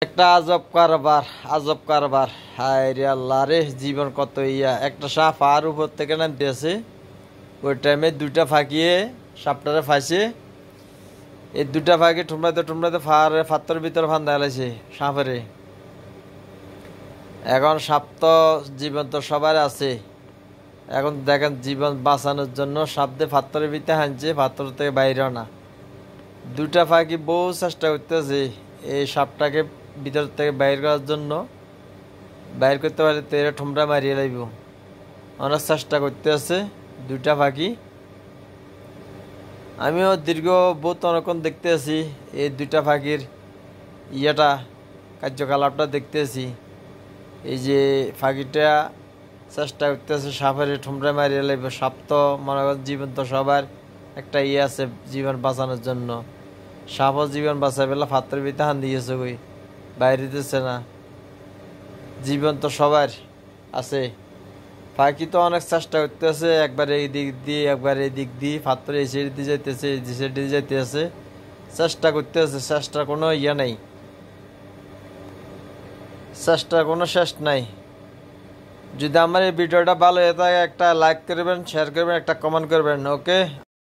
একটা আজব কারবার। হায় রে আল্লাহ রে, জীবন কত ইয়া। একটা সাপ আর উপর থেকে নামতেছে, ওই টাইমে দুইটা ফাঁকিয়ে সাপটারে ফাঁসে, এই দুইটা ফাঁকি ঠুমরাতে ঠুমরাতে ফাত্তর ভিতর ফান্দা গেছে সাপেরে। এখন সাপ তো জীবন তো সবার আছে। এখন দেখেন, জীবন বাঁচানোর জন্য সাপ দিয়ে ফাত্তরের ভিতরে হানছে, ফাত্তর থেকে বাইরেও না। দুইটা ফাঁকি বহু চেষ্টা করতেছে এই সাপটাকে ভিতর থেকে বাইর করার জন্য। বাইর করতে পারলে তো এরা ঠুমরা মারিয়ে লাইব। অনেক চেষ্টা করতে আছে দুইটা পাখি। আমিও দীর্ঘ বহুত অনেকক্ষণ দেখতে আছি এই দুইটা পাখির ইয়েটা, কার্যকলাপটা দেখতে আছি। এই যে পাখিটা চেষ্টা করতেছে সাপের ঠুমরা মারিয়ে লাইব। সাপ তো মনে করেন জীবন তো সবার একটা ইয়ে আছে জীবন বাঁচানোর জন্য। সাপও জীবন বাঁচাই পেলে ফাত্রের ভিতরে হান দিয়েছে, কই বাইরে দিতেছে না। জীবন তো সবার আছে। পাখি তো অনেক চেষ্টা করতেছে, একবার এই দিক দিয়ে একবার এই দিক দিয়ে, পাত্র এই সাইড দিয়ে যাইতেছে, এই সাইড দিয়ে যাইতেছে, চেষ্টা করতেছে। চেষ্টার কোনো ইয়ে নাই, চেষ্টার কোনো শেষ নাই। যদি আমার এই ভিডিওটা ভালো হয়ে থাকে একটা লাইক করবেন, শেয়ার করবেন, একটা কমেন্ট করবেন। ওকে।